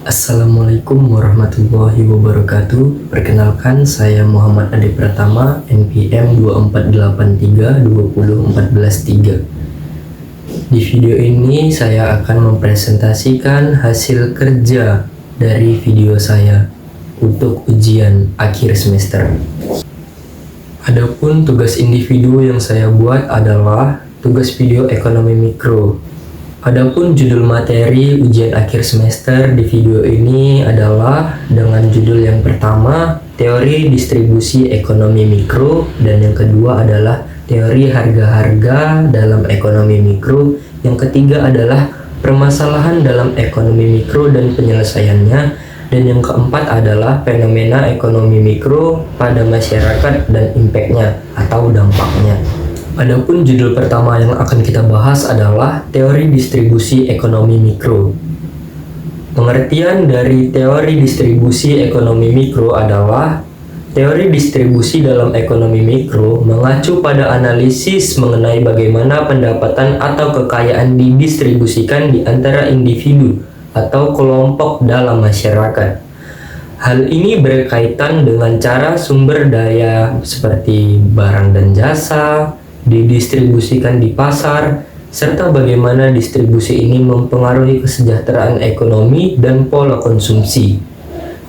Assalamualaikum warahmatullahi wabarakatuh. Perkenalkan, saya Muhammad Ade Pratama, NPM 248320143. Di video ini saya akan mempresentasikan hasil kerja dari video saya untuk ujian akhir semester. Adapun tugas individu yang saya buat adalah tugas video ekonomi mikro. Adapun judul materi ujian akhir semester di video ini adalah dengan judul yang pertama, teori distribusi ekonomi mikro, dan yang kedua adalah teori harga-harga dalam ekonomi mikro. Yang ketiga adalah permasalahan dalam ekonomi mikro dan penyelesaiannya, dan yang keempat adalah fenomena ekonomi mikro pada masyarakat dan impact-nya atau dampaknya. Adapun judul pertama yang akan kita bahas adalah teori distribusi ekonomi mikro. Pengertian dari teori distribusi ekonomi mikro adalah teori distribusi dalam ekonomi mikro mengacu pada analisis mengenai bagaimana pendapatan atau kekayaan didistribusikan di antara individu atau kelompok dalam masyarakat. Hal ini berkaitan dengan cara sumber daya seperti barang dan jasa didistribusikan di pasar, serta bagaimana distribusi ini mempengaruhi kesejahteraan ekonomi dan pola konsumsi.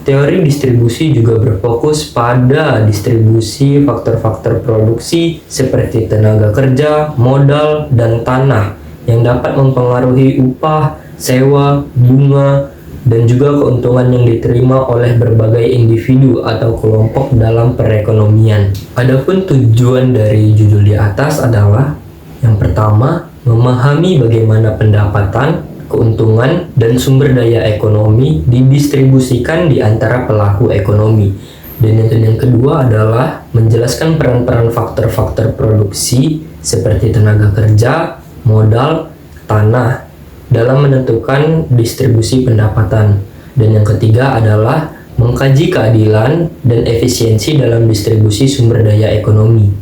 Teori distribusi juga berfokus pada distribusi faktor-faktor produksi seperti tenaga kerja, modal, dan tanah yang dapat mempengaruhi upah, sewa, bunga, dan juga keuntungan yang diterima oleh berbagai individu atau kelompok dalam perekonomian. Adapun tujuan dari judul di atas adalah yang pertama, memahami bagaimana pendapatan, keuntungan, dan sumber daya ekonomi didistribusikan di antara pelaku ekonomi. Dan yang kedua adalah menjelaskan peran-peran faktor-faktor produksi seperti tenaga kerja, modal, tanah dalam menentukan distribusi pendapatan. Dan yang ketiga adalah mengkaji keadilan dan efisiensi dalam distribusi sumber daya ekonomi.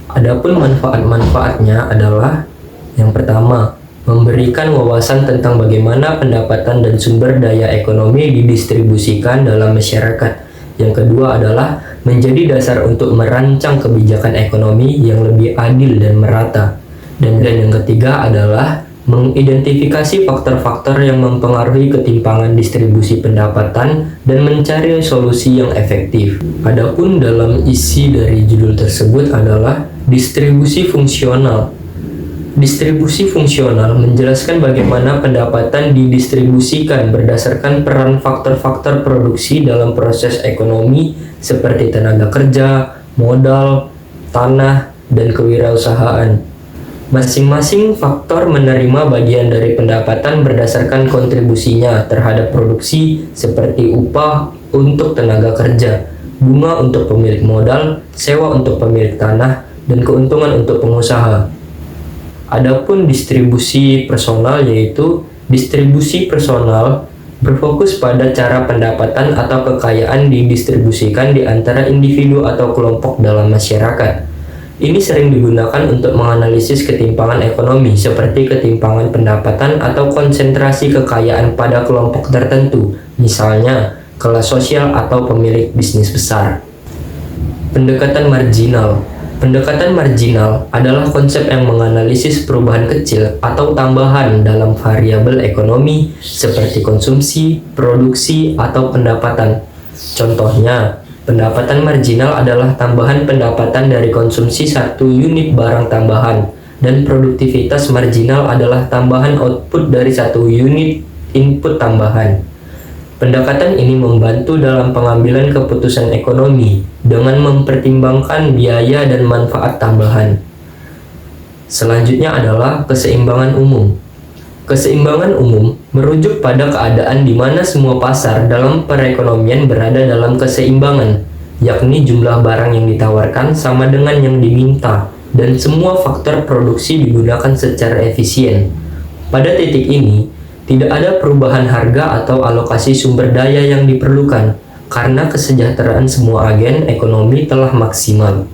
Adapun manfaat-manfaatnya adalah yang pertama, memberikan wawasan tentang bagaimana pendapatan dan sumber daya ekonomi didistribusikan dalam masyarakat. Yang kedua adalah menjadi dasar untuk merancang kebijakan ekonomi yang lebih adil dan merata. Dan yang ketiga adalah mengidentifikasi faktor-faktor yang mempengaruhi ketimpangan distribusi pendapatan dan mencari solusi yang efektif. Adapun dalam isi dari judul tersebut adalah distribusi fungsional. Distribusi fungsional menjelaskan bagaimana pendapatan didistribusikan berdasarkan peran faktor-faktor produksi dalam proses ekonomi seperti tenaga kerja, modal, tanah, dan kewirausahaan. Masing-masing faktor menerima bagian dari pendapatan berdasarkan kontribusinya terhadap produksi seperti upah untuk tenaga kerja, bunga untuk pemilik modal, sewa untuk pemilik tanah, dan keuntungan untuk pengusaha. Adapun distribusi personal, yaitu distribusi personal berfokus pada cara pendapatan atau kekayaan didistribusikan di antara individu atau kelompok dalam masyarakat. Ini sering digunakan untuk menganalisis ketimpangan ekonomi seperti ketimpangan pendapatan atau konsentrasi kekayaan pada kelompok tertentu, misalnya kelas sosial atau pemilik bisnis besar. Pendekatan marginal. Pendekatan marginal adalah konsep yang menganalisis perubahan kecil atau tambahan dalam variabel ekonomi seperti konsumsi, produksi, atau pendapatan. Contohnya, pendapatan marginal adalah tambahan pendapatan dari konsumsi satu unit barang tambahan, dan produktivitas marginal adalah tambahan output dari satu unit input tambahan. Pendekatan ini membantu dalam pengambilan keputusan ekonomi dengan mempertimbangkan biaya dan manfaat tambahan. Selanjutnya adalah keseimbangan umum. Keseimbangan umum merujuk pada keadaan di mana semua pasar dalam perekonomian berada dalam keseimbangan, yakni jumlah barang yang ditawarkan sama dengan yang diminta, dan semua faktor produksi digunakan secara efisien. Pada titik ini, tidak ada perubahan harga atau alokasi sumber daya yang diperlukan, karena kesejahteraan semua agen ekonomi telah maksimal.